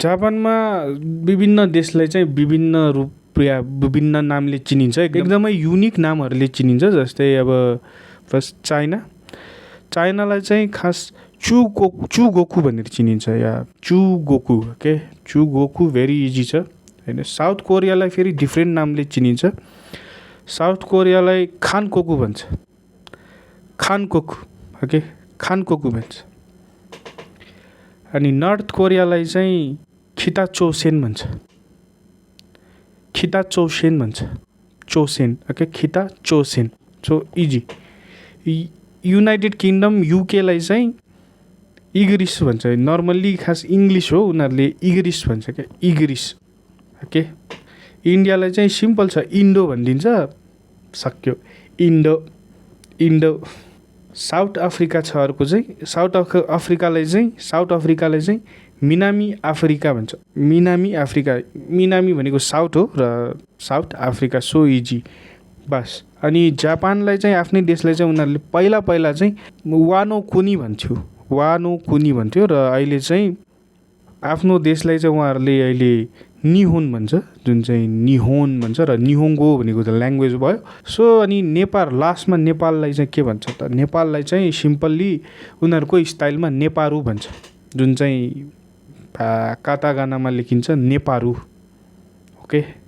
जापानमा विभिन्न देशलाई चाहिँ विभिन्न रूप या विभिन्न नामले चिनिन्छ, एकदमै युनिक नामहरूले चिनिन्छ। जस्तै अब फर्स्ट चाइनालाई चाहिँ खास चुगोकु भनेर चिनिन्छ, या चुगोकु के चुगोकु भेरी इजी छ होइन। साउथ कोरियालाई फेरि डिफ्रेन्ट नामले चिनिन्छ। साउथ कोरियालाई खानकोकु भन्छ, खानकोकु भन्छ। अनि नर्थ कोरियालाई चाहिँ खिताचोसेन भन्छ, चोसेन ओके, खिताचोसेन। So easy. युनाइटेड किङडम युकेलाई चाहिँ इग्रिस भन्छ। नर्मल्ली खास इङ्ग्लिस हो, उनीहरूले इग्रिस भन्छ क्या, इग्रिस ओके। इन्डियालाई चाहिँ सिम्पल छ, इन्डो भनिदिन्छ, सक्यो, इन्डो। साउथ अफ्रिका छ अर्को चाहिँ, साउथ अफ्रिकालाई चाहिँ मिनामी अफ्रिका भन्छ। मिनामी भनेको साउथ हो र साउथ अफ्रिका, सो इजी बस। अनि जापानलाई चाहिँ आफ्नै देशलाई चाहिँ उनीहरूले पहिला चाहिँ वानो कुनी भन्थ्यो र अहिले चाहिँ आफ्नो देशलाई चाहिँ उहाँहरूले अहिले निहोन भन्छ, जुन चाहिँ निहोन भन्छ, र निहोङ्गो भनेको त ल्याङ्ग्वेज भयो। सो अनि लास्टमा नेपाललाई चाहिँ के भन्छ त, नेपाललाई चाहिँ सिम्पल्ली उनीहरूको स्टाइलमा नेपारू भन्छ, जुन चाहिँ कातागानामा लेखिन्छ नेपारू ओके।